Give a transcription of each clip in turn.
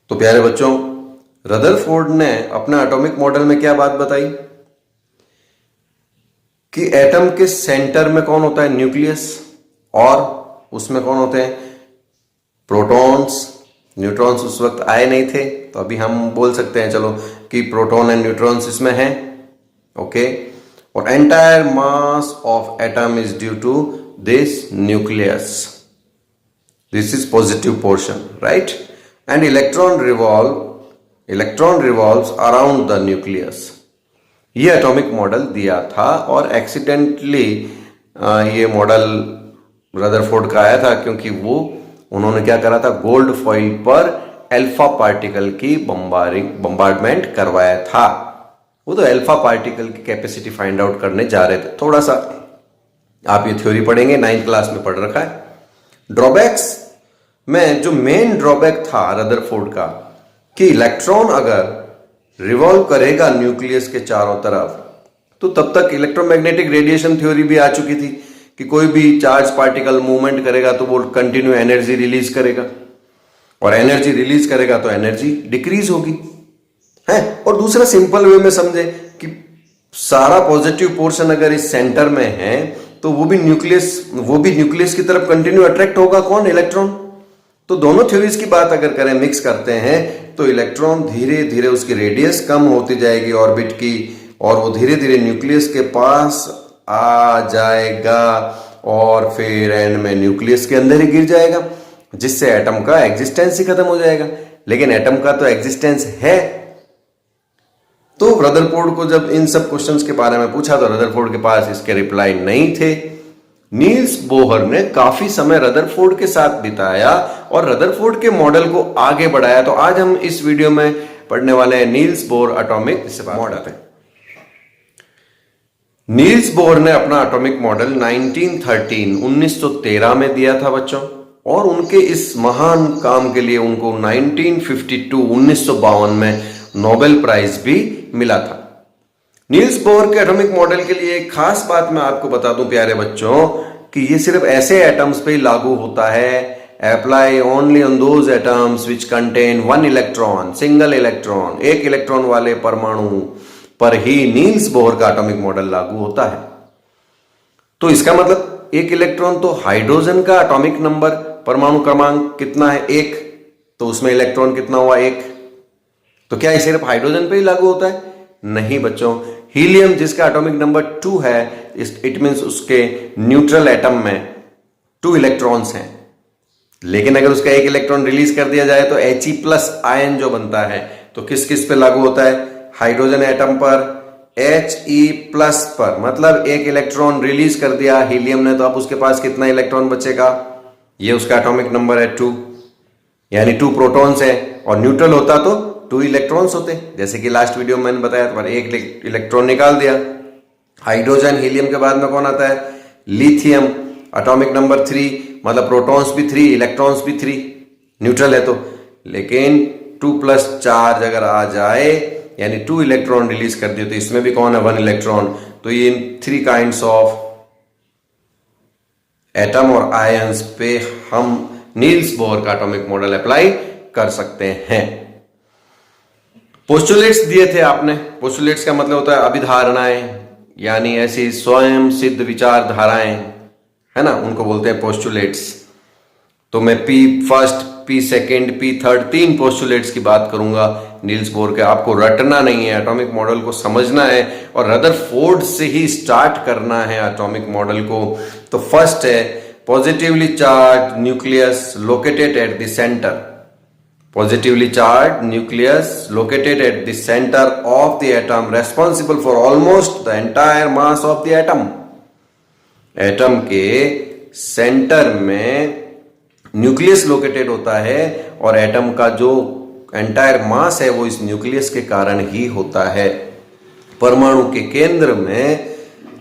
तो प्यारे बच्चों, रदरफोर्ड ने अपने एटॉमिक मॉडल में क्या बात बताई कि एटम के सेंटर में कौन होता है? न्यूक्लियस। और उसमें कौन होते हैं? प्रोटॉन्स। न्यूट्रॉन्स उस वक्त आए नहीं थे, तो अभी हम बोल सकते हैं चलो कि प्रोटॉन एंड न्यूट्रॉन्स इसमें हैं। ओके। और entire mass of atom is due to this nucleus. This is positive portion, right? And electron revolves around the nucleus. ये एटॉमिक मॉडल दिया था और एक्सीडेंटली ये मॉडल रदरफोर्ड का आया था, क्योंकि उन्होंने क्या करा था? गोल्ड फॉइल पर अल्फा पार्टिकल की बम्बार्डमेंट करवाया था. वो तो अल्फा पार्टिकल की कैपेसिटी फाइंड आउट करने जा रहे थे. थोड़ा सा आप ये थ्योरी पढ़ेंगे, 9th क्लास में पढ़ रखा है. ड्रॉबैक्स में जो मेन ड्रॉबैक था रदरफोर्ड का कि इलेक्ट्रॉन अगर रिवॉल्व करेगा न्यूक्लियस के चारों तरफ, तो तब तक इलेक्ट्रोमैग्नेटिक रेडिएशन थ्योरी भी आ चुकी थी कि कोई भी चार्ज पार्टिकल मूवमेंट करेगा तो वो कंटिन्यू एनर्जी रिलीज करेगा, और एनर्जी रिलीज करेगा तो एनर्जी डिक्रीज होगी, है. और दूसरा सिंपल वे में समझे कि सारा पॉजिटिव पोर्शन अगर इस सेंटर में है तो वो भी न्यूक्लियस की तरफ कंटिन्यू अट्रैक्ट होगा. कौन? इलेक्ट्रॉन. तो दोनों थ्योरीज की बात अगर करें, मिक्स करते हैं, तो इलेक्ट्रॉन धीरे धीरे उसकी रेडियस कम होती जाएगी ऑर्बिट की, और वो धीरे धीरे न्यूक्लियस के पास आ जाएगा और फिर एंड में न्यूक्लियस के अंदर ही गिर जाएगा, जिससे एटम का एग्जिस्टेंस ही खत्म हो जाएगा. लेकिन एटम का तो एग्जिस्टेंस है. तो रदरफोर्ड को जब इन सब क्वेश्चंस के बारे में पूछा तो रदरफोर्ड के पास इसके रिप्लाई नहीं थे. नील्स बोहर ने काफी समय रदरफोर्ड के साथ बिताया और रदरफोर्ड के मॉडल को आगे बढ़ाया. तो आज हम इस वीडियो में पढ़ने वाले हैं Niels Bohr atomic model. Niels Bohr ने अपना एटॉमिक मॉडल 1913 में दिया था बच्चों, और उनके इस महान काम के लिए उनको 1952 में नोबेल प्राइज भी मिला था. नील्स बोहर के एटॉमिक मॉडल के लिए एक खास बात मैं आपको बता दूं प्यारे बच्चों, कि ये सिर्फ ऐसे एटम्स पे ही लागू होता है. Apply only on those atoms which contain one electron, single electron, एक इलेक्ट्रॉन वाले परमाणु पर ही नील्स बोहर का एटॉमिक मॉडल लागू होता है. तो इसका मतलब एक इलेक्ट्रॉन, तो हाइड्रोजन का एटॉमिक नंबर, परमाणु क्रमांक कितना है? 1. तो उसमें इलेक्ट्रॉन कितना हुआ? 1. तो क्या ये सिर्फ हाइड्रोजन पे ही लागू होता है? नहीं बच्चों. हीलियम जिसका एटॉमिक नंबर 2 है, इट मींस उसके न्यूट्रल एटम में 2 इलेक्ट्रॉन्स हैं. लेकिन अगर उसका एक इलेक्ट्रॉन रिलीज कर दिया जाए तो He+ आयन जो बनता है, तो किस किस पे लागू होता है? हाइड्रोजन एटम पर, He+ पर. मतलब एक इलेक्ट्रॉन रिलीज कर दिया हीलियम ने, तो अब उसके पास कितना इलेक्ट्रॉन बचेगा? ये उसका एटॉमिक नंबर है 2, यानी 2 प्रोटॉन्स है. और न्यूट्रल होता तो 2 इलेक्ट्रॉन्स होते, जैसे कि लास्ट वीडियो में मैंने बताया था. एक इलेक्ट्रॉन निकाल दिया. हाइड्रोजन हीलियम के बाद में कौन आता है? Lithium, atomic number 3. मतलब प्रोटॉन्स भी 3, इलेक्ट्रॉन्स भी 3, न्यूट्रल है तो. लेकिन 2+ चार्ज अगर आ जाए, यानी 2 इलेक्ट्रॉन रिलीज कर दिए, तो इसमें भी कौन है? 1 इलेक्ट्रॉन. तो ये 3 काइंड्स ऑफ एटम और आयंस पे हम नील्स बोहर का एटॉमिक मॉडल अप्लाई कर सकते हैं. पोस्टुलेट्स दिए थे आपने. पोस्टुलेट्स का मतलब होता है अभिधारणाएं, यानी ऐसी स्वयं सिद्ध विचारधाराएं, है ना, उनको बोलते हैं पोस्टुलेट्स. तो मैं P1, P2, P3 3 पोस्टुलेट्स की बात करूंगा नील्स बोहर के. आपको रटना नहीं है, एटॉमिक मॉडल को समझना है और रदरफोर्ड से ही स्टार्ट करना है एटॉमिक मॉडल को. तो फर्स्ट है positively charge nucleus located at the centre. Positively charged nucleus located at the center of the atom, responsible for almost the entire mass of the atom. Atom के centre में nucleus located होता है, और atom का जो entire mass है वो इस न्यूक्लियस के कारण ही होता है. परमाणु के केंद्र में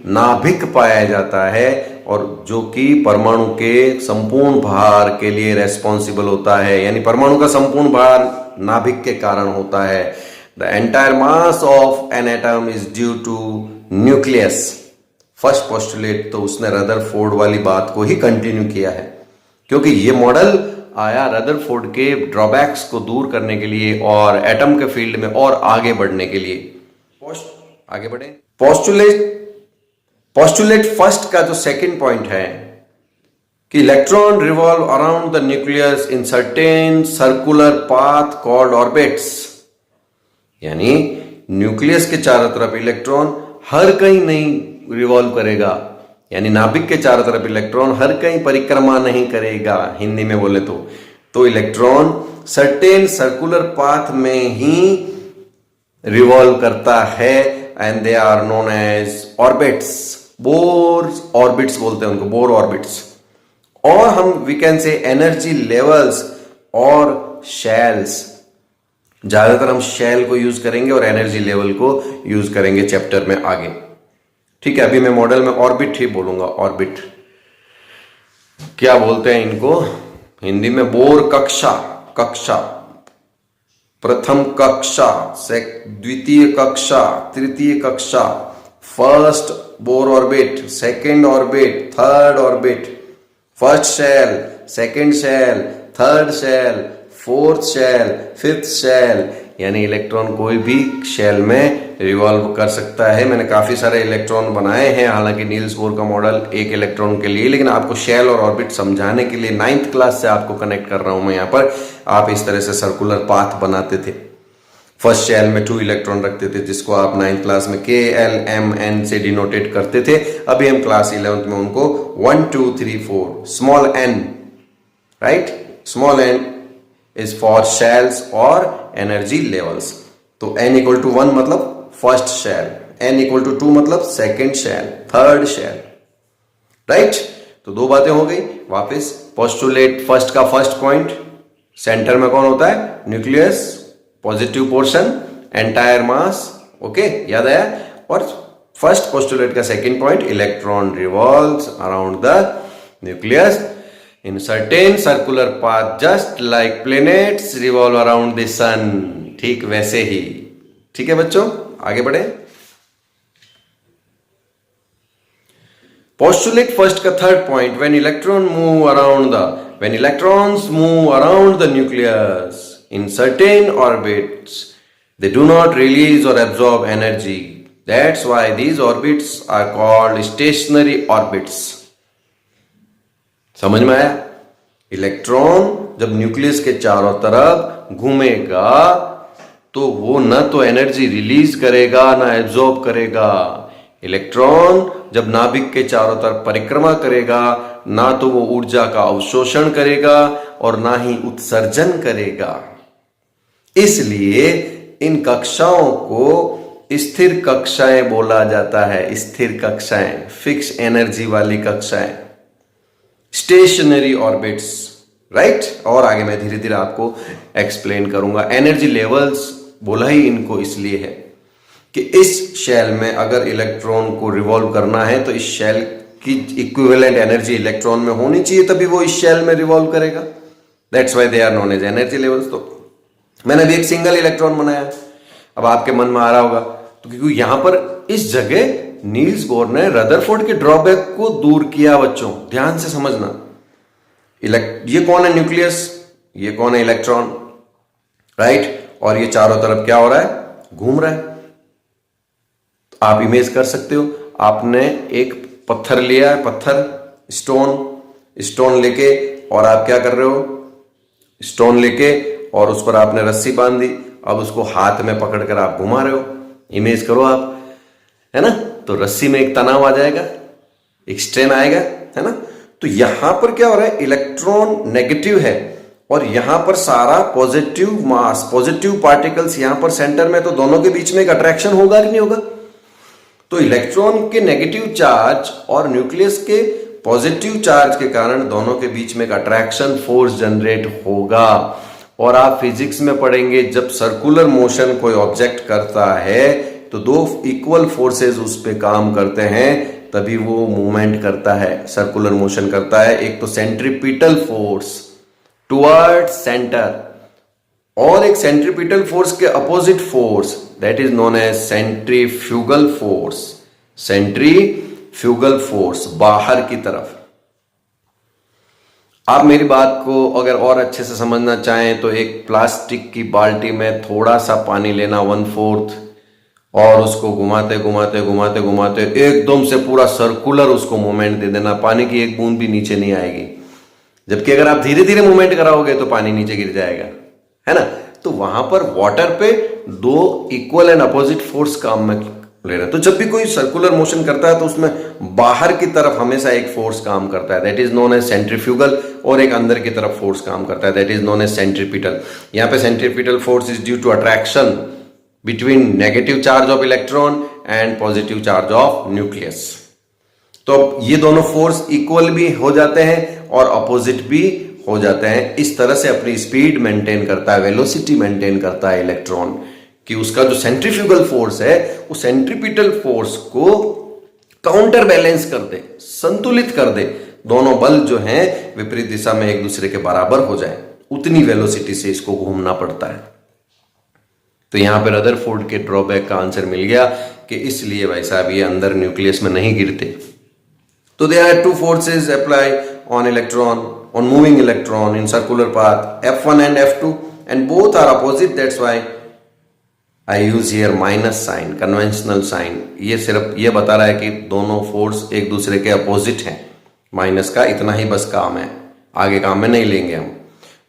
नाभिक पाया जाता है, और जो कि परमाणु के संपूर्ण भार के लिए रेस्पॉन्सिबल होता है, यानी परमाणु का संपूर्ण भार नाभिक के कारण होता है. The entire mass of an atom is due to nucleus. First postulate तो उसने रदरफोर्ड वाली बात को ही कंटिन्यू किया है, क्योंकि ये मॉडल आया रदरफोर्ड के ड्रॉबैक्स को दूर करने के लिए और एटम के फील्ड में और आगे बढ़ने के लिए। आगे बढ़े। पोस्टुलेट फर्स्ट का जो सेकंड पॉइंट है कि electron revolve around the nucleus in certain circular path called orbits, यानी न्यूक्लियस के चारों तरफ इलेक्ट्रॉन हर कहीं नहीं रिवॉल्व करेगा, यानी नाभिक के चारों तरफ इलेक्ट्रॉन हर कहीं परिक्रमा नहीं करेगा, हिंदी में बोले तो इलेक्ट्रॉन सर्टेन सर्कुलर पाथ में ही रिवॉल्व करता है and they are known as orbits. Bohr orbits बोलते हैं उनको, बोर ऑर्बिट्स। और हम we can say energy levels और शेल्स, ज्यादातर हम शेल को यूज करेंगे और एनर्जी लेवल को यूज करेंगे चैप्टर में आगे। ठीक है, अभी मैं मॉडल में ऑर्बिट ही बोलूंगा। ऑर्बिट क्या बोलते हैं इनको हिंदी में? बोर कक्षा, कक्षा, प्रथम कक्षा, द्वितीय कक्षा, तृतीय कक्षा, first Bohr orbit, second orbit, third orbit, first shell, second shell, third shell, fourth shell, fifth shell, यानी इलेक्ट्रॉन कोई भी शेल में रिवॉल्व कर सकता है। मैंने काफी सारे इलेक्ट्रॉन बनाए हैं, हालांकि नील्स बोर का मॉडल एक इलेक्ट्रॉन के लिए, लेकिन आपको शेल और ऑर्बिट समझाने के लिए 9th क्लास से आपको कनेक्ट कर रहा हूं मैं यहाँ पर। आप इस तरह से सर्कुलर पाथ बनाते थे। फर्स्ट शेल में 2 इलेक्ट्रॉन रखते थे, जिसको आप 9th क्लास में KLMN से डिनोटेट करते थे। अभी हम क्लास 11th में उनको 1 2 3 4 small n, right, small n is for shells और energy levels। तो n equal to 1 मतलब first shell, n equal to 2 मतलब second shell, third shell, right. तो 2 बातें हो गई। वापस पोस्टुलेट फर्स्ट का फर्स्ट पॉइंट, सेंटर में कौन होता है? Nucleus, positive portion, entire mass, okay, याद आया। और फर्स्ट पोस्टुलेट का second point, electron revolves around the nucleus in certain circular path just like planets revolve around the sun। ठीक वैसे ही। ठीक है बच्चों, आगे बढ़े। पोस्टुलेट फर्स्ट का third point, when electrons move around the nucleus in certain orbits they do not release or absorb energy, that's why these orbits are called stationary orbits। समझ में आया? इलेक्ट्रॉन जब न्यूक्लियस के चारों तरफ घूमेगा तो वो न तो एनर्जी रिलीज करेगा ना एब्जॉर्ब करेगा। इलेक्ट्रॉन जब नाभिक के चारों तरफ परिक्रमा करेगा ना तो वो ऊर्जा का अवशोषण करेगा और ना ही उत्सर्जन करेगा। इसलिए इन कक्षाओं को स्थिर कक्षाएं बोला जाता है। स्थिर कक्षाएं, फिक्स एनर्जी वाली कक्षाएं, स्टेशनरी ऑर्बिट्स, राइट। और आगे मैं धीरे धीरे आपको एक्सप्लेन करूंगा। एनर्जी लेवल्स बोला ही इनको इसलिए है कि इस शेल में अगर इलेक्ट्रॉन को रिवॉल्व करना है तो इस शेल की इक्विवेलेंट एनर्जी इलेक्ट्रॉन में होनी चाहिए, तभी वो इस शेल में रिवॉल्व करेगा। That's why they are known as energy levels. तो मैंने अभी एक सिंगल इलेक्ट्रॉन बनाया, अब आपके मन में आ रहा होगा तो क्योंकि यहां पर इस जगह नील्स बोर ने रदरफोर्ड के ड्रॉबैक को दूर किया। बच्चों ध्यान से समझना, ये कौन है? न्यूक्लियस, ये कौन है? Electron, right. और ये चारों तरफ क्या हो रहा है? घूम रहा है। तो आप इमेज कर सकते हो, आपने एक पत्थर लिया है, पत्थर, स्टोन लेके, और आप क्या कर रहे हो? स्टोन लेके और उस पर आपने रस्सी बांध दी, अब उसको हाथ में पकड़कर आप घुमा रहे हो। इमेज करो आप, है ना। तो रस्सी में एक तनाव आ जाएगा, एक स्ट्रेन आएगा, है ना। तो यहां पर क्या हो रहा है? इलेक्ट्रॉन नेगेटिव है और यहां पर सारा पॉजिटिव मास, पॉजिटिव पार्टिकल्स यहां पर सेंटर में, तो दोनों के बीच में एक अट्रैक्शन होगा कि नहीं होगा? तो इलेक्ट्रॉन के नेगेटिव चार्ज और न्यूक्लियस के पॉजिटिव चार्ज के कारण दोनों के बीच में एक अट्रैक्शन फोर्स जनरेट होगा। और आप फिजिक्स में पढ़ेंगे, जब सर्कुलर मोशन कोई ऑब्जेक्ट करता है तो 2 इक्वल फोर्सेस उस पे काम करते हैं, तभी वो मूवमेंट करता है, सर्कुलर मोशन करता है। एक तो सेंट्रीपिटल फोर्स टुवर्ड सेंटर, और एक सेंट्रीपिटल फोर्स के opposite force, that is known as centrifugal force. Centrifugal force बाहर की तरफ। आप मेरी बात को अगर और अच्छे से समझना चाहें तो एक प्लास्टिक की बाल्टी में थोड़ा सा पानी लेना 1/4 और उसको घुमाते घुमाते घुमाते घुमाते एकदम से पूरा सर्कुलर उसको मूवमेंट दे देना, पानी की एक बूंद भी नीचे नहीं आएगी। जबकि अगर आप धीरे धीरे मूवमेंट कराओगे तो पानी नीचे गिर जाएगा, है ना। तो वहां पर वाटर पे दो इक्वल एंड अपोजिट फोर्स काम में ले रहे हैं। तो जब भी कोई सर्कुलर मोशन करता है तो उसमें बाहर की तरफ हमेशा एक फोर्स काम करता है, that is known as centrifugal, और एक अंदर की तरफ फोर्स काम करता है, that is known as centripetal. यहाँ पे centripetal force is due to attraction between negative charge of electron and positive charge of nucleus. तो ये दोनों फोर्स इक्वल भी हो जाते हैं और अपोजिट भी हो जाते हैं। इस तरह से अपनी स्पीड मेंटेन करता है, वेलोसिटी मेंटेन करता है इलेक्ट्रॉन, कि उसका जो सेंट्रीफ्यूगल फोर्स है वो सेंट्रीपिटल फोर्स को काउंटर बैलेंस कर दे, संतुलित कर दे। दोनों बल जो हैं विपरीत दिशा में एक दूसरे के बराबर हो जाए, उतनी वेलोसिटी से इसको घूमना पड़ता है। तो यहां पर रदरफोर्ड के ड्रॉबैक का आंसर मिल गया कि इसलिए भाई साहब ये अंदर न्यूक्लियस में नहीं गिरते। तो there are two forces apply on electron, on moving electron in circular path, F1 and F2, and both are opposite. That's why I use here minus sign, conventional sign. ये सिर्फ ये बता रहा है कि दोनों फोर्स एक दूसरे के अपोजिट हैं। माइनस का इतना ही बस काम है, आगे काम में नहीं लेंगे हम।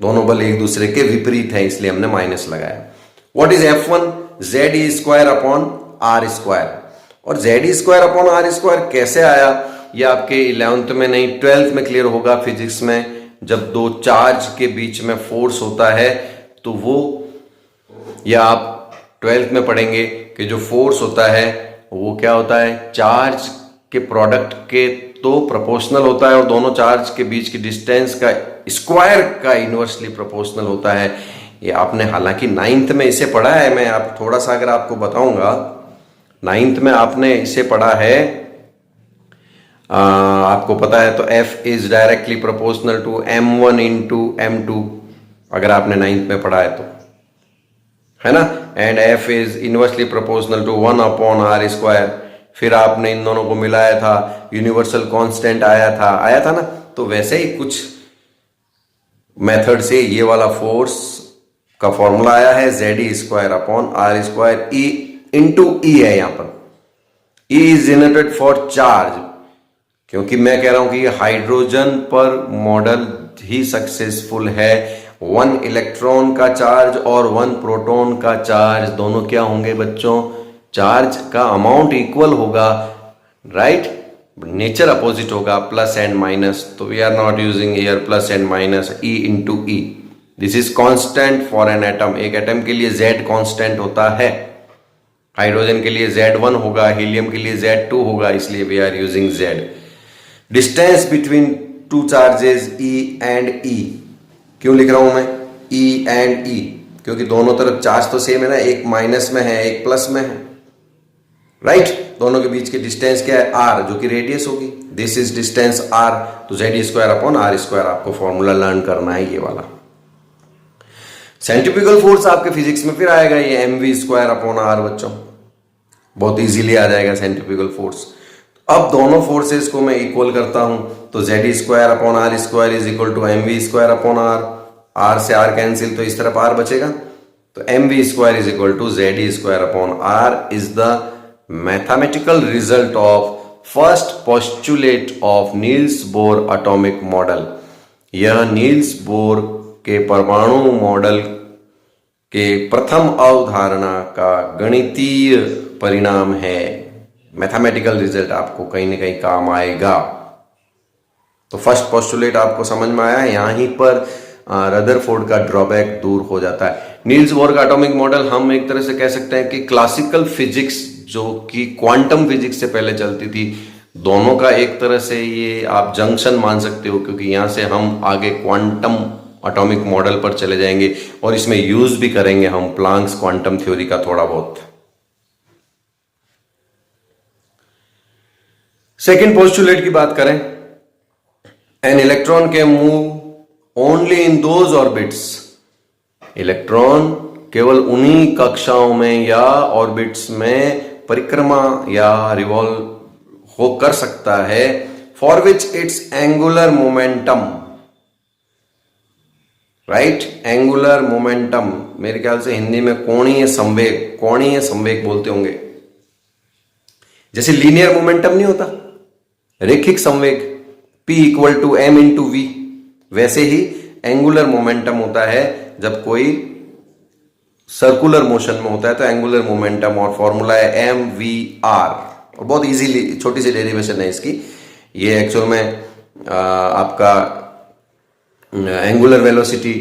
दोनों बल एक दूसरे के विपरीत है, इसलिए हमने माइनस लगाया। What is F1? ZE square upon R square. और ZE square upon R square कैसे आया? ये आपके 11th में नहीं 12th में क्लियर होगा फिजिक्स में। जब दो चार्ज के बीच में फोर्स होता है तो वो, या आप 12th में पढ़ेंगे कि जो फोर्स होता है वो क्या होता है, चार्ज के प्रोडक्ट के तो प्रोपोर्शनल होता है और दोनों चार्ज के बीच की डिस्टेंस का स्क्वायर का इनवर्सली प्रोपोर्शनल होता है। ये आपने हालांकि 9th में इसे पढ़ा है। मैं आप थोड़ा सा अगर आपको बताऊंगा, 9th में आपने इसे पढ़ा है, आपको पता है तो F is directly proportional to M1 into M2, अगर आपने 9th में पढ़ा है तो, है ना। And F is inversely proportional to 1 upon R square. फिर आपने इन दोनों को मिलाया था, यूनिवर्सल कांस्टेंट आया था ना। तो वैसे ही कुछ मेथड से ये वाला फोर्स का फॉर्मूला आया है, ZE square upon R square, E into E है यहाँ पर। E is denoted for charge, क्योंकि मैं कह रहा हूं कि ये हाइड्रोजन पर मॉडल ही सक्सेसफुल है। 1 इलेक्ट्रॉन का चार्ज और 1 प्रोटॉन का चार्ज दोनों क्या होंगे बच्चों, चार्ज का अमाउंट इक्वल होगा, राइट। नेचर अपोजिट होगा, प्लस एंड माइनस। तो we are not using here plus and minus, E into E. This is constant for an atom. एक एटम के लिए Z कांस्टेंट होता है, हाइड्रोजन के लिए Z1 होगा, हीलियम के लिए Z2 होगा, इसलिए we are using Z। Distance between two charges E and E, क्यों लिख रहा हूं मैं E एंड E? क्योंकि दोनों तरफ चार्ज तो सेम है ना, एक माइनस में है एक प्लस में है, राइट। दोनों के बीच की डिस्टेंस क्या है, R, जो कि रेडियस होगी। दिस इज डिस्टेंस R, तो ZE square upon R square आपको फॉर्मूला लर्न करना है, ये वाला। सेंट्रीफ्यूगल फोर्स आपके फिजिक्स में फिर आएगा ये mv स्क्वायर अपॉन R बच्चों, बहुत इजीली आ जाएगा सेंट्रीफ्यूगल फोर्स। अब दोनों फोर्सेस को मैं इक्वल करता हूं, तो ZE square upon R square is equal to mv square upon R। R से R कैंसिल, तो इस तरफ R बचेगा, तो mv square is equal to ZE square upon R is the mathematical result of first postulate of Niels Bohr atomic model. यह Niels Bohr के परमाणु model के प्रथम अवधारणा का गणितीय परिणाम है। मैथमेटिकल रिजल्ट आपको कहीं ना कहीं काम आएगा। तो फर्स्ट पोस्टुलेट आपको समझ में आया, यहीं पर रदरफोर्ड का ड्रॉबैक दूर हो जाता है। नील्स बोर का एटॉमिक मॉडल हम एक तरह से कह सकते हैं कि क्लासिकल फिजिक्स जो कि क्वांटम फिजिक्स से पहले चलती थी, दोनों का एक तरह से ये आप जंक्शन मान सकते हो, क्योंकि यहां से हम आगे क्वांटम एटॉमिक मॉडल पर चले जाएंगे और इसमें यूज भी करेंगे हम प्लांक्स क्वांटम थ्योरी का थोड़ा बहुत। सेकेंड पोस्टुलेट की बात करें, an electron can move only in those orbits. Electron केवल उन्हीं कक्षाओं में या ऑर्बिट्स में परिक्रमा या रिवॉल्व हो कर सकता है for which it's angular momentum right. Angular momentum मेरे ख्याल से हिंदी में कोणीय संवेग बोलते होंगे। जैसे लीनियर मोमेंटम नहीं होता, रेखिक संवेग P equal to M into V, वैसे ही एंगुलर मोमेंटम होता है जब कोई सर्कुलर मोशन में होता है तो एंगुलर मोमेंटम, और फॉर्मूला है एम वी आर। और बहुत इजीली छोटी सी डेरिवेशन है इसकी। ये एक्चुअल में आपका एंगुलर वेलोसिटी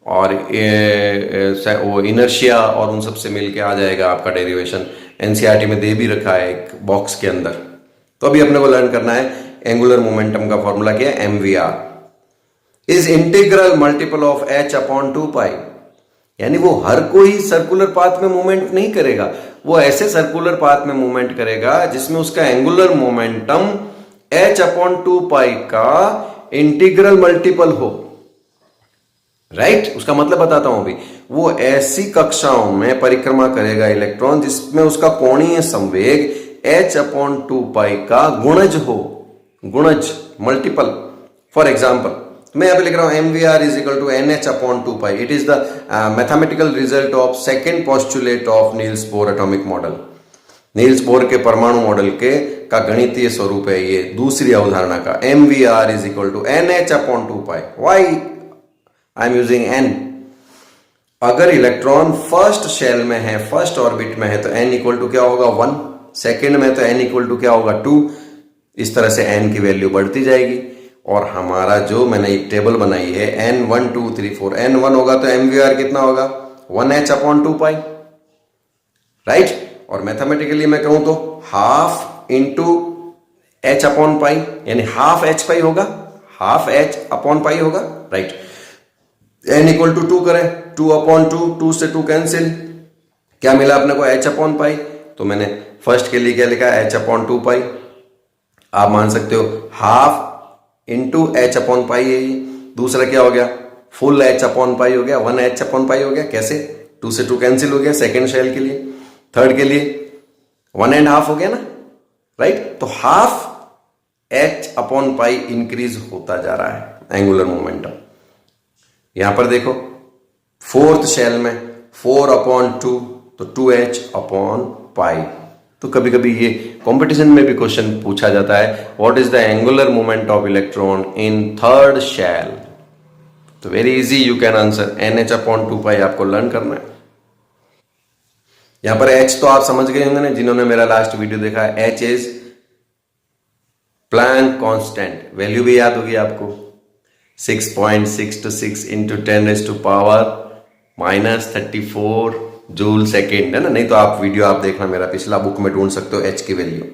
और वो इनर्शिया और उन सब से मिलके आ जाएगा आपका डेरिवेशन। एनसीईआरटी में दे भी रखा है एक बॉक्स के अंदर। तो अभी अपने को लर्न करना है एंगुलर मोमेंटम का फॉर्मूला क्या है, M V R is integral multiple of H upon 2 pi. यानी वो हर कोई सर्कुलर पाथ में मूवमेंट नहीं करेगा, वो ऐसे सर्कुलर पाथ में मूवमेंट करेगा जिसमें उसका एंगुलर मोमेंटम h अपॉन 2 पाई का इंटीग्रल मल्टीपल हो। राइट उसका मतलब बताता हूं अभी। वो ऐसी कक्षाओं में परिक्रमा करेगा इलेक्ट्रॉन जिसमें उसका कोणीय संवेग h अपॉन 2 पाई का गुणज हो, गुणज मल्टीपल। फॉर एग्जाम्पल मैं यहां पे लिख रहा हूं M V R is equal to N H upon 2 pi. It is the mathematical result of second postulate of Niels Bohr atomic model. Niels Bohr के परमाणु मॉडल के का गणितीय स्वरूप है ये दूसरी अवधारणा का। M V R is equal to N H upon 2 pi. Why I am using N? अगर इलेक्ट्रॉन फर्स्ट शेल में है, फर्स्ट ऑर्बिट में है, तो एन इक्वल टू क्या होगा 1। सेकेंड में तो एन इक्वल टू क्या होगा 2। इस तरह से एन की वैल्यू बढ़ती जाएगी। और हमारा जो मैंने एक टेबल बनाई है एन 1 2 3 4, एन 1 होगा तो एम वी आर कितना होगा 1h अपॉन 2 पाई। राइट। और मैथमेटिकली मैं कहूं तो half into H upon pi, यानी हाफ एच पाई होगा, हाफ एच अपॉन पाई होगा। राइट। एन इक्वल टू 2 करें, 2 अपॉन 2, 2 से 2 कैंसिल, क्या मिला अपने को एच अपॉन पाई। तो मैंने फर्स्ट के लिए क्या लिखा एच अपॉन 2 पाई। आप मान सकते हो half into H upon pi है ये। दूसरा क्या हो गया फुल एच अपॉन पाई हो गया, 1h अपॉन पाई हो गया। कैसे 2 से 2 कैंसिल हो गया सेकेंड शेल के लिए। थर्ड के लिए 1.5 हो गया ना। राइट। तो half H upon pi increase होता जा रहा है एंगुलर मोमेंटम। यहां पर देखो फोर्थ शेल में 4 अपॉन 2 तो 2h अपॉन पाई। तो कभी कभी ये कंपटीशन में भी क्वेश्चन पूछा जाता है what is the angular moment of electron in third shell. तो very easy you can answer NH upon 2 pi आपको लर्न करना है। यहां पर H तो आप समझ गए होंगे ना जिन्होंने मेरा लास्ट वीडियो देखा है। H is Planck constant, value भी याद होगी आपको 6.626 इंटू 10⁻⁻34 जूल सेकेंड है ना। नहीं तो आप वीडियो आप देखना मेरा पिछला बुक में ढूंढ सकते हो एच की वैल्यू।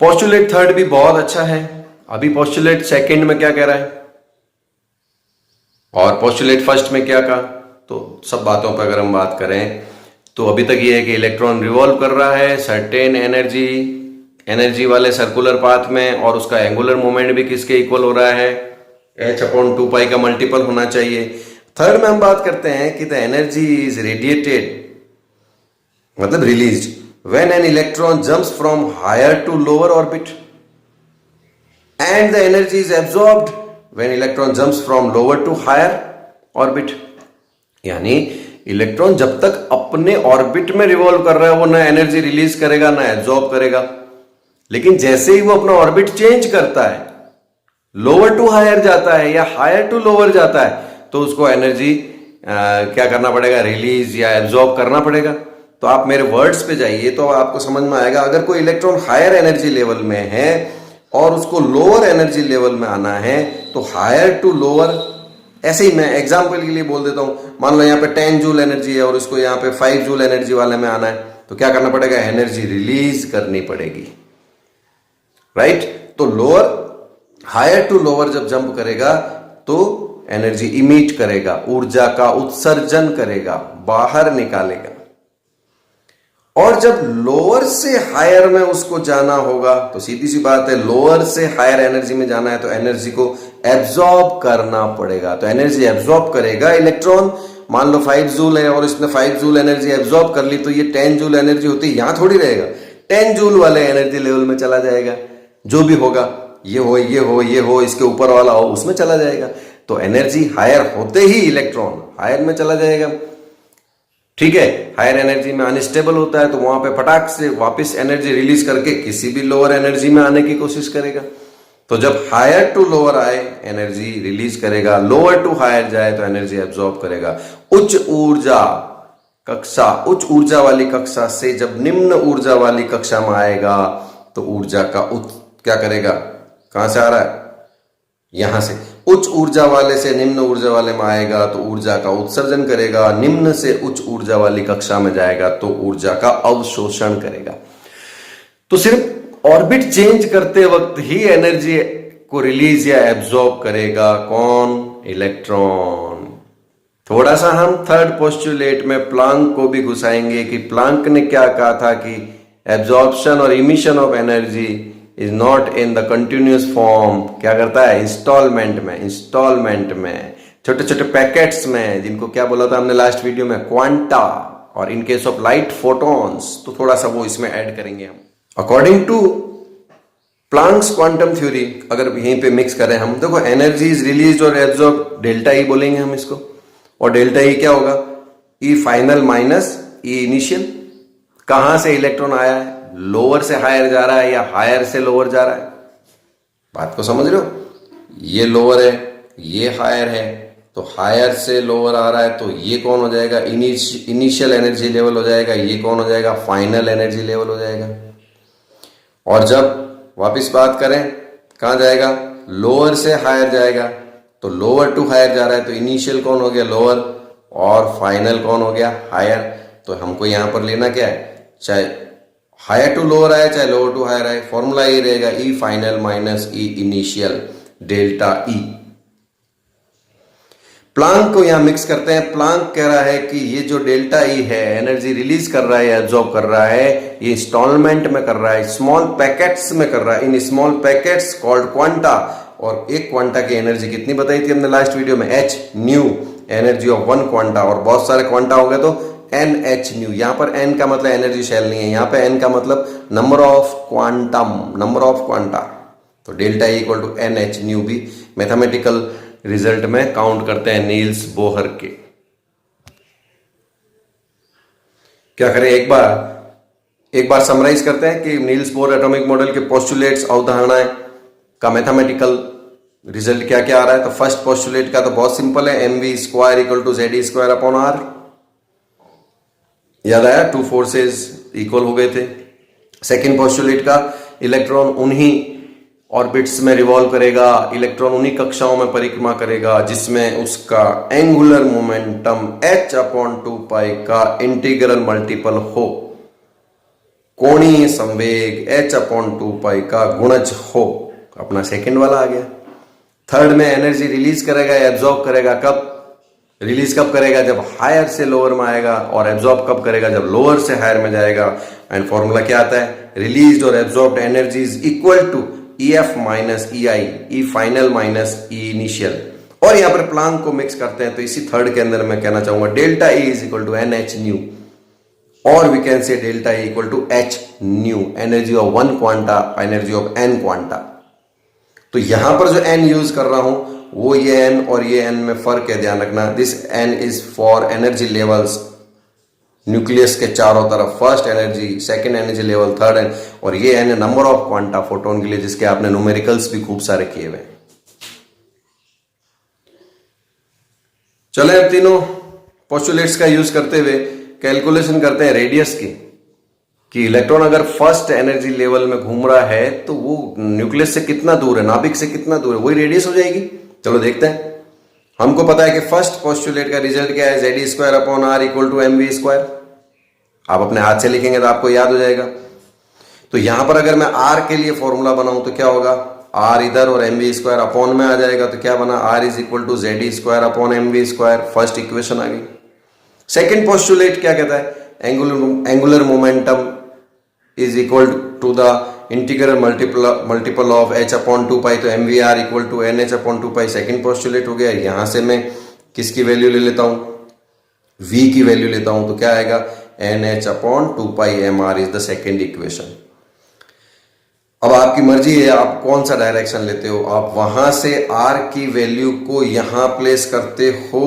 पोस्टुलेट थर्ड भी बहुत अच्छा है। अभी पोस्टुलेट सेकेंड में क्या कह रहा है और पोस्टुलेट फर्स्ट में क्या कहा, तो सब बातों पर अगर हम बात करें तो अभी तक ये है कि इलेक्ट्रॉन रिवॉल्व कर रहा है सर्टेन एनर्जी वाले सर्कुलर पाथ में, और उसका एंगुलर मोमेंट भी किसके इक्वल हो रहा है h अपॉन 2 पाई का मल्टीपल होना चाहिए। थर्ड में हम बात करते हैं कि द एनर्जी इज रेडिएटेड मतलब released when an electron jumps from higher to lower orbit and the energy is absorbed when electron jumps from lower to higher orbit. यानी इलेक्ट्रॉन जब तक अपने ऑर्बिट में रिवॉल्व कर रहा है वो ना एनर्जी रिलीज करेगा ना एब्जॉर्ब करेगा, लेकिन जैसे ही वो अपना ऑर्बिट चेंज करता है, लोअर टू हायर जाता है या हायर टू लोअर जाता है, तो उसको एनर्जी क्या करना पड़ेगा रिलीज या एब्जॉर्ब करना पड़ेगा। तो आप मेरे वर्ड्स पे जाइए तो आपको समझ में आएगा। अगर कोई इलेक्ट्रॉन हायर एनर्जी लेवल में है और उसको लोअर एनर्जी लेवल में आना है तो हायर टू लोअर, ऐसे ही मैं एग्जांपल के लिए बोल देता हूं, मान लो यहाँ पे 10 जूल एनर्जी है और इसको यहाँ पे 5 जूल एनर्जी वाले में आना है, तो क्या करना पड़ेगा एनर्जी रिलीज करनी पड़ेगी। राइट। तो लोअर हायर टू लोअर जब जंप करेगा तो एनर्जी इमिट करेगा, ऊर्जा का उत्सर्जन करेगा, बाहर निकालेगा। और जब लोअर से हायर में उसको जाना होगा तो सीधी सी बात है लोअर से हायर एनर्जी में जाना है तो एनर्जी को एब्जॉर्ब करना पड़ेगा। तो एनर्जी एब्जॉर्ब करेगा इलेक्ट्रॉन। मान लो 5 जूल है और इसने 5 जूल एनर्जी एब्जॉर्ब कर ली तो ये 10 जूल एनर्जी होती है यहां थोड़ी रहेगा, 10 जूल वाले एनर्जी लेवल में चला जाएगा। जो भी होगा ये हो ये हो ये हो, इसके ऊपर वाला हो, उसमें चला जाएगा। तो एनर्जी हायर होते ही इलेक्ट्रॉन हायर में चला जाएगा। ठीक है, हायर एनर्जी में अनस्टेबल होता है तो वहां पे फटाक से वापस एनर्जी रिलीज करके किसी भी लोअर एनर्जी में आने की कोशिश करेगा। तो जब हायर टू लोअर आए एनर्जी रिलीज करेगा, लोअर टू हायर जाए तो एनर्जी एब्जॉर्ब करेगा। उच्च ऊर्जा कक्षा, उच्च ऊर्जा वाली कक्षा से जब निम्न ऊर्जा वाली कक्षा में आएगा तो ऊर्जा का क्या करेगा, कहां से आ रहा है, यहां से। उच्च ऊर्जा वाले से निम्न ऊर्जा वाले में आएगा तो ऊर्जा का उत्सर्जन करेगा, निम्न से उच्च ऊर्जा वाली कक्षा में जाएगा तो ऊर्जा का अवशोषण करेगा। तो सिर्फ ऑर्बिट चेंज करते वक्त ही एनर्जी को रिलीज या एब्जॉर्ब करेगा कौन, इलेक्ट्रॉन। थोड़ा सा हम थर्ड पोस्टुलेट में प्लांक को भी घुसाएंगे कि प्लांक ने क्या कहा था कि एब्जॉर्प्शन और emission of energy is not in the continuous form. क्या करता है, इंस्टॉलमेंट में छोटे छोटे पैकेट्स में, जिनको क्या बोला था हमने लास्ट वीडियो में, क्वांटा, और in case of light photons. तो थोड़ा सा वो इसमें ऐड करेंगे हम। According to Planck's quantum theory, अगर यहीं पे मिक्स करें हम, देखो एनर्जी इज रिलीज और एब्जॉर्ब, डेल्टा ई बोलेंगे हम इसको। और डेल्टा ई क्या होगा, E final minus E initial. कहां से इलेक्ट्रॉन आया है, लोअर से हायर जा रहा है या हायर से लोअर जा रहा है, बात को समझ रहे हो। ये लोअर है, ये हायर है, तो हायर से लोअर आ रहा है तो ये कौन हो जाएगा, इनिशियल एनर्जी लेवल हो जाएगा। ये कौन हो जाएगा, फाइनल एनर्जी लेवल हो जाएगा। और जब वापिस बात करें कहां जाएगा, लोअर से हायर जाएगा, तो लोअर टू हायर जा रहा है तो इनिशियल कौन हो गया, लोअर, और फाइनल कौन हो गया, हायर। तो हमको यहां पर लेना क्या है, चाहे हायर टू लोअर आए चाहे लोअर टू हायर आए, फॉर्मूला ये रहेगा, E final minus E initial, delta E. Planck को यहां मिक्स करते हैं। प्लांक कह रहा है कि ये जो डेल्टा ई है, एनर्जी रिलीज कर रहा है, एब्जॉर्ब कर रहा है, ये इंस्टॉलमेंट में कर रहा है, स्मॉल पैकेट्स में कर रहा है, in small packets called quanta. और एक क्वांटा की एनर्जी कितनी बताई थी हमने लास्ट वीडियो में, H nu, energy of one quanta. और बहुत सारे क्वांटा हो गए तो एन एच न्यू। यहां पर एन का मतलब एनर्जी शेल नहीं है, यहां पे एन का मतलब number of quantum, number of quanta. तो delta equal to N H nu भी मैथमेटिकल रिजल्ट में काउंट करते हैं नील्स बोहर के। क्या करें, एक बार समराइज करते हैं कि नील्स बोहर एटॉमिक मॉडल के पोस्टुलेट्स, अवधारणाएं का मैथमेटिकल रिजल्ट क्या क्या आ रहा है। तो फर्स्ट पोस्टुलेट का तो बहुत सिंपल है, M V square equal to Z square upon R. याद आया, टू फोर्सेस इक्वल हो गए थे। सेकेंड पोस्टुलेट का, इलेक्ट्रॉन उन्हीं ऑर्बिट्स में रिवॉल्व करेगा, इलेक्ट्रॉन उन्हीं कक्षाओं में परिक्रमा करेगा जिसमें उसका एंगुलर मोमेंटम h अपॉन 2 का इंटीग्रल मल्टीपल हो, कोणीय संवेग h अपॉन 2 का गुणज हो। अपना सेकंड वाला आ गया। थर्ड में एनर्जी रिलीज करेगा या एब्जॉर्ब करेगा, कब रिलीज कब करेगा, जब हायर से लोअर में आएगा, और एब्जॉर्ब कब करेगा, जब लोअर से हायर में जाएगा। एंड फॉर्मूला क्या आता है, रिलीज और absorbed energy is equal to EF minus EI, E final minus E initial. और यहां पर प्लांक को मिक्स करते हैं तो इसी थर्ड के अंदर मैं कहना चाहूंगा delta E is equal to N H nu, और we can say delta E equal to H nu, energy of one quanta, energy of N quanta. तो यहां पर जो n यूज कर रहा हूं वो ये n और ये n में फर्क है, ध्यान रखना। This n is for energy levels nucleus के चारों तरफ, first energy, second energy level, third, और ये n number of quanta photon के लिए, जिसके आपने न्यूमेरिकल्स भी खूब सारे किए हुए। चले अब तीनों पोस्टुलेट्स का यूज करते हुए कैलकुलेशन करते हैं रेडियस की, कि इलेक्ट्रॉन अगर फर्स्ट एनर्जी लेवल में घूम रहा है तो वो न्यूक्लियस से कितना दूर है, नाभिक से कितना दूर है, वही रेडियस हो जाएगी। चलो देखते हैं। हमको पता है कि फर्स्ट पोस्टुलेट का रिजल्ट क्या है, Z square upon R equal to M V square. आप अपने हाथ से लिखेंगे तो आपको याद हो जाएगा। तो यहां पर अगर मैं आर के लिए फॉर्मूला बनाऊं तो क्या होगा, आर इधर और एम वी स्क्वायर अपॉन में आ जाएगा, तो क्या बना, R is equal to Z square upon M V square. First equation आ गई। सेकेंड पोस्टुलेट क्या कहता है, angular momentum is equal to the integral multiple of h upon 2 तो M V R equal to N H upon 2 second postulate हो गया। यहां से मैं किसकी वैल्यू ले लेता हूं, v की वैल्यू लेता हूं, तो क्या आएगा, N H upon 2 M R is the second equation. अब आपकी मर्जी है आप कौन सा डायरेक्शन लेते हो, आप वहां से r की वैल्यू को यहां प्लेस करते हो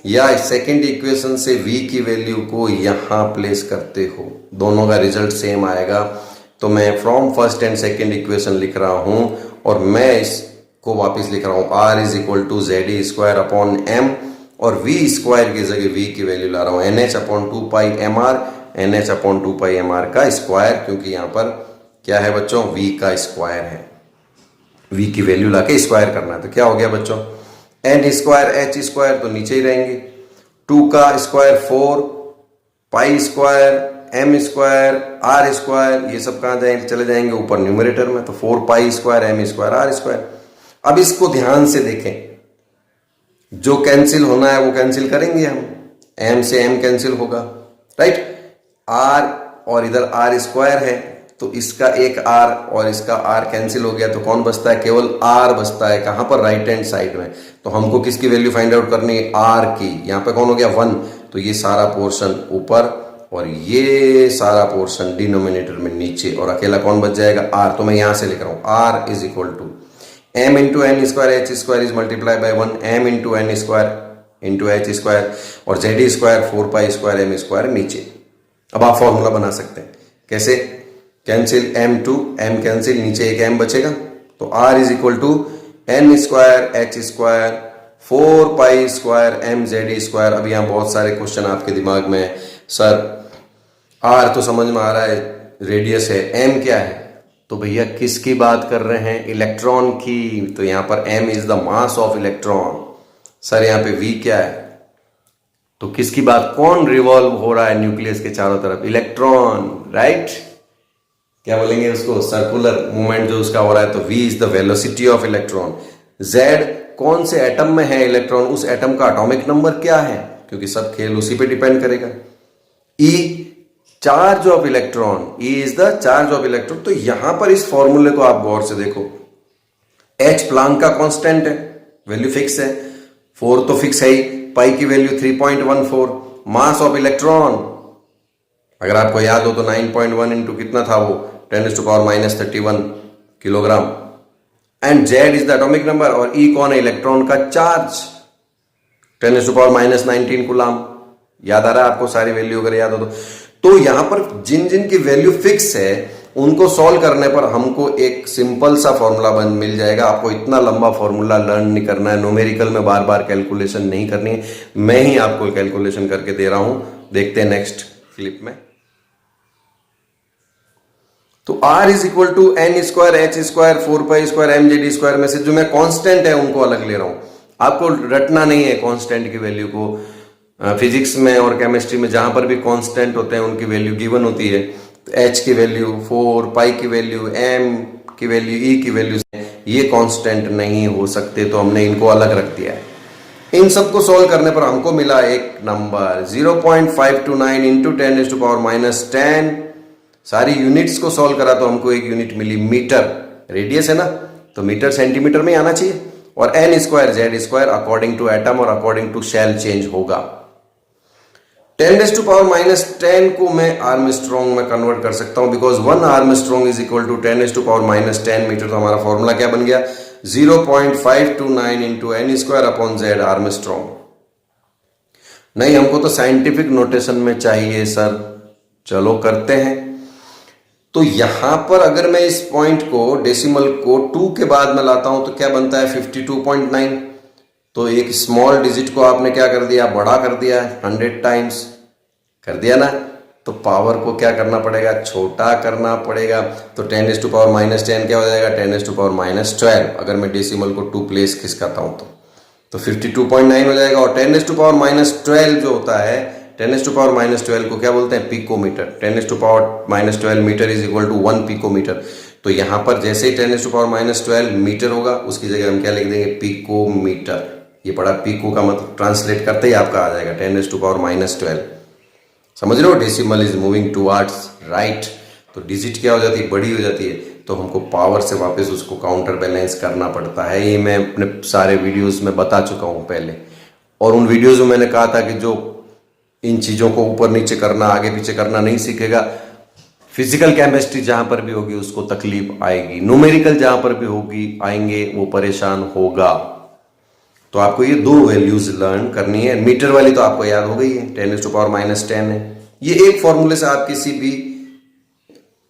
या सेकंड इक्वेशन से v की वैल्यू को यहां प्लेस करते हो, दोनों का रिजल्ट सेम आएगा। तो मैं from first and second equation लिख रहा हूं और मैं इसको वापस लिख रहा हूं r is equal to Z square upon m और v स्क्वायर की जगह v की वैल्यू ला रहा हूं nh upon 2 pi mr, nh upon 2 pi mr का स्क्वायर, क्योंकि यहां पर क्या है बच्चों, v का स्क्वायर है, v की वैल्यू लाके स्क्वायर करना है। तो क्या हो गया बच्चों, n स्क्वायर h स्क्वायर तो नीचे ही रहेंगे, 2 का square 4 pi square m square r square, ये सब कहाँ जाएंगे, चले जाएंगे ऊपर न्यूमरेटर में, तो 4 pi square m square r square. अब इसको ध्यान से देखें, जो कैंसिल होना है वो कैंसिल करेंगे हम, m से m कैंसिल होगा, राइट, r और इधर r स्क्वायर है तो इसका एक r और इसका r कैंसिल हो गया, तो कौन बचता है, केवल r बचता है, कहां पर, राइट हैंड साइड में। तो हमको किसकी वैल्यू फाइंड आउट करनी है, r की। यहां पे कौन हो गया 1, तो ये सारा पोर्शन ऊपर और ये सारा पोर्शन डिनोमिनेटर में नीचे, और अकेला कौन बच जाएगा, r। तो मैं यहां से लिख रहा हूं r is equal to m into N square h square is multiply by 1 m into N square into H square और Z square 4 pi square m square नीचे। अब आप फॉर्मूला बना सकते हैं, कैसे, cancel m to m cancel, नीचे एक m बचेगा, तो r is equal to N square H square 4 pi square m Z square. अब यहाँ बहुत सारे क्वेश्चन आपके दिमाग में, सर r तो समझ में आ रहा है रेडियस है, m क्या है, तो भैया किसकी बात कर रहे हैं, इलेक्ट्रॉन की, तो यहाँ पर m is the mass of electron. Sir यहाँ पे v क्या है, तो किसकी बात, कौन रिवॉल्व हो रहा है न्यूक्लियस के चारों तरफ, इलेक्ट्रॉन, राइट, क्या बोलेंगे उसको, सर्कुलर मूवमेंट जो उसका हो रहा है, तो v is the velocity of electron. z कौन से एटम में है इलेक्ट्रॉन, उस एटम का एटॉमिक नंबर क्या है, क्योंकि सब खेल उसी पे डिपेंड करेगा। e charge of electron, e is the charge of electron. तो यहां पर इस फॉर्मूले को आप गौर से देखो, h प्लांक का कांस्टेंट है, वैल्यू फिक्स है, 4 तो फिक्स है ही, पाई की वैल्यू 3.14, मास ऑफ इलेक्ट्रॉन अगर आपको याद हो तो 9.1 इंटू कितना था वो, 10⁻⁻31 kilogram, and Z is the atomic number, और ई कौन है, इलेक्ट्रॉन का चार्ज, 10⁻⁻19 कूलाम। याद आ रहा है आपको सारी वैल्यू अगर याद हो तो यहां पर जिन जिन की वैल्यू फिक्स है उनको सॉल्व करने पर हमको एक सिंपल सा फॉर्मूला मिल जाएगा। आपको इतना लंबा फॉर्मूला लर्न नहीं करना है, न्यूमेरिकल में बार बार कैलकुलेशन नहीं करनी है, मैं ही आपको कैलकुलेशन करके दे रहा हूं। देखते हैं नेक्स्ट क्लिप में। तो r is equal to N square H square 4 pi square M Z square में से जो मैं कांस्टेंट है उनको अलग ले रहा हूं। आपको रटना नहीं है कांस्टेंट की वैल्यू को, फिजिक्स में और केमिस्ट्री में जहां पर भी कांस्टेंट होते हैं उनकी वैल्यू गिवन होती है। तो h की वैल्यू 4, पाई की वैल्यू m की वैल्यू e की वैल्यू, ये कांस्टेंट नहीं हो सकते, तो हमने इनको अलग रख दिया है। इन सबको सॉल्व करने पर हमको मिला एक नंबर 0.529 इंटू 10⁻⁻10। सारी यूनिट्स को सॉल्व करा तो हमको एक यूनिट मिली मीटर, रेडियस है ना तो मीटर सेंटीमीटर में आना चाहिए, और N square Z square according to atom और अकॉर्डिंग टू शेल चेंज होगा। 10⁻⁻10 को मैं आर्मस्ट्रॉन्ग में कन्वर्ट कर सकता हूं, because 1 angstrom is equal to 10⁻⁻10 metre. तो हमारा फॉर्मूला क्या बन गया, 0.529 into N square upon Z angstrom. नहीं, हमको तो साइंटिफिक नोटेशन में चाहिए सर, चलो करते हैं। तो यहां पर अगर मैं इस पॉइंट को डेसिमल को 2 के बाद में लाता हूं तो क्या बनता है 52.9। तो एक स्मॉल डिजिट को आपने क्या कर दिया, बड़ा कर दिया, 100 टाइम्स कर दिया ना, तो पावर को क्या करना पड़ेगा, छोटा करना पड़ेगा। तो 10⁻⁻10 क्या हो जाएगा, 10⁻12। अगर मैं डेसिमल को 2 प्लेस खिसकाता हूं तो 52.9 हो जाएगा। और 10⁻12 जो होता है, 10⁻12 को क्या बोलते हैं, picometre. 10⁻12 metre is equal to 1 picometre. तो यहां पर जैसे ही 10⁻12 मीटर होगा उसकी जगह हम क्या लिख देंगे, पिकोमीटर। ये पड़ा पिको का मतलब ट्रांसलेट करते ही आपका आ जाएगा 10⁻12। समझ रहे हो, decimal is moving towards right. तो डिजिट क्या हो जाती है, बड़ी हो जाती है, तो हमको पावर से वापस उसको काउंटर बैलेंस करना पड़ता है। ये मैं अपने सारे वीडियोस में बता चुका हूं पहले, और उन वीडियोस में मैंने कहा था कि जो इन चीजों को ऊपर नीचे करना, आगे पीछे करना नहीं सीखेगा, फिजिकल केमिस्ट्री जहां पर भी होगी उसको तकलीफ आएगी, न्यूमेरिकल जहां पर भी होगी आएंगे वो परेशान होगा। तो आपको ये दो वैल्यूज लर्न करनी है। मीटर वाली तो आपको याद हो गई है, 10⁻⁻10 है। ये एक फॉर्मूले से आप किसी भी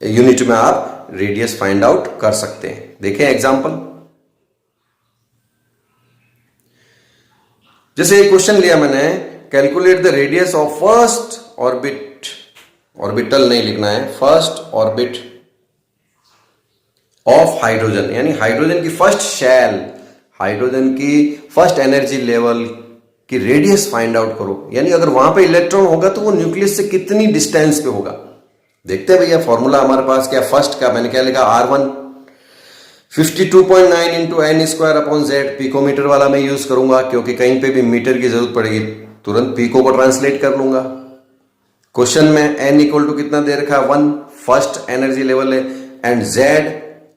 यूनिट में आप रेडियस फाइंड आउट कर सकते हैं। देखें एग्जांपल, जैसे एक क्वेश्चन लिया मैंने, calculate the radius of first orbit, orbital नहीं लिखना है, फर्स्ट ऑर्बिट ऑफ हाइड्रोजन, यानी हाइड्रोजन की फर्स्ट शेल, हाइड्रोजन की फर्स्ट एनर्जी लेवल की रेडियस फाइंड आउट करो। यानी अगर वहां पे इलेक्ट्रॉन होगा तो वो न्यूक्लियस से कितनी डिस्टेंस पे होगा। देखते हैं भैया फॉर्मूला हमारे पास क्या, फर्स्ट का मैंने क्या लिखा, R1 52.9 into N square upon Z, picometre वाला मैं यूज करूंगा क्योंकि कहीं पे भी मीटर की जरूरत पड़ेगी तुरंत पिको को ट्रांसलेट कर लूंगा। क्वेश्चन में n इक्वल टू कितना दे रखा है, 1, फर्स्ट एनर्जी लेवल है, and z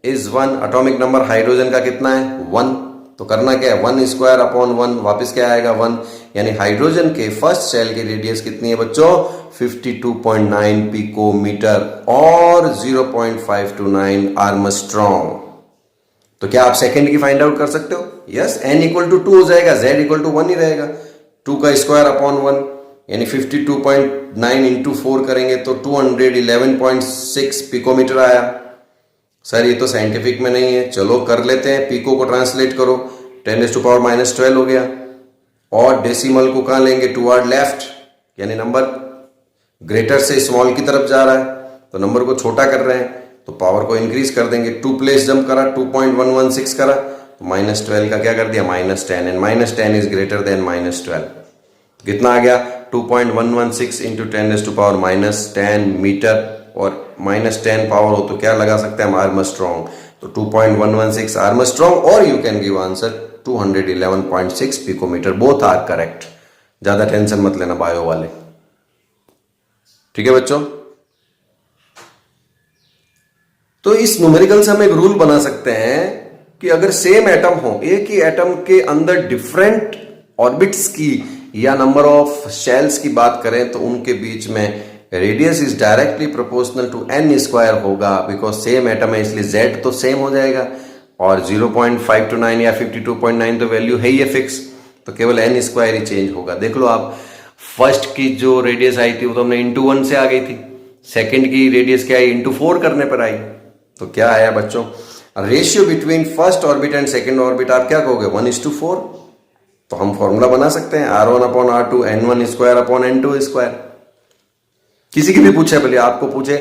is 1, atomic number hydrogen का कितना है, 1। तो करना क्या है, 1 स्क्वायर अपॉन 1, वापस क्या आएगा 1, यानी हाइड्रोजन के फर्स्ट शेल की रेडियस कितनी है बच्चों, 52.9 पिकोमीटर और 0.529 आर्मस्ट्रॉन्ग। तो क्या आप सेकंड की फाइंड आउट कर सकते हो, यस। n इक्वल टू 2 हो जाएगा, z इक्वल टू 1 ही रहेगा, 2 का स्क्वायर अपॉन 1, यानी 52.9 इंटू 4 करेंगे तो 211.6 पिकोमीटर आया। सर ये तो साइंटिफिक में नहीं है, चलो कर लेते हैं, पिको को ट्रांसलेट करो, 10⁻⁻12 हो गया। और डेसिमल को कहां लेंगे, टुवर्ड लेफ्ट, यानी नंबर ग्रेटर से स्मॉल की तरफ जा रहा है तो नंबर को छोटा कर रहे हैं तो पावर को इंक्रीज कर देंगे। 2 प्लेस जंप करा, 2.116 करा तो -12 का क्या कर दिया, -10, एंड -10 इज ग्रेटर देन -12। कितना आ गया, 2.116 इंटू 10⁻⁻10 मीटर, और -10 पावर हो तो क्या लगा सकते हैं हम, आर्मस्ट्रॉन्ग, तो 2.116 आर्मस्ट्रॉन्ग, और you can give answer 211.6 picometre, both are correct. ज्यादा टेंशन मत लेना बायो वाले, ठीक है बच्चों। तो इस न्यूमेरिकल से हम एक रूल बना सकते हैं कि अगर सेम एटम हो, एक ही एटम के अंदर डिफरेंट ऑर्बिट्स की या नंबर ऑफ शेल्स की बात करें तो उनके बीच में radius is directly proportional to n square होगा, बिकॉज सेम एटम है इसलिए z तो सेम हो जाएगा, और 0.529 या 52.9 तो वैल्यू है ही है फिक्स, तो केवल n स्क्वायर ही चेंज होगा। देख लो आप, फर्स्ट की जो रेडियस आई थी वो तो हमने इंटू 1 से आ गई थी, सेकंड की रेडियस क्या आई, इंटू 4 करने पर आई, तो क्या आया बच्चों, ratio between first orbit and second orbit आप क्या कहोगे, 1:4। तो हम फॉर्मूला बना सकते हैं, R1/R2 n1 square upon n2 square. किसी की भी पूछे, भले आपको पूछे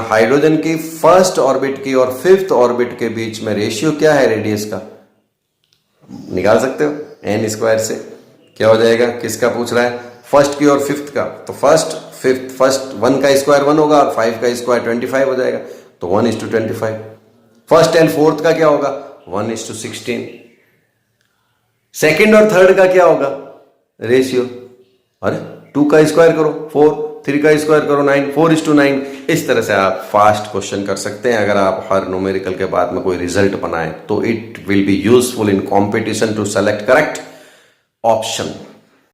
हाइड्रोजन की फर्स्ट ऑर्बिट की और फिफ्थ ऑर्बिट के बीच में रेशियो क्या है रेडियस का, निकाल सकते हो n स्क्वायर से। क्या हो जाएगा, किसका पूछ रहा है, फर्स्ट की और फिफ्थ का, तो फर्स्ट फिफ्थ, फर्स्ट 1 का स्क्वायर 1 होगा और 5 का स्क्वायर 25 हो जाएगा, तो 1:25। फर्स्ट एंड फोर्थ का क्या होगा, 1:16। सेकंड और थर्ड का क्या होगा रेशियो, अरे 2 का स्क्वायर करो 4, 3 का स्क्वायर करो 9, 4:9। इस तरह से आप फास्ट क्वेश्चन कर सकते हैं। अगर आप हर न्यूमेरिकल के बाद में कोई रिजल्ट बनाएं तो it will be useful in competition to select correct option.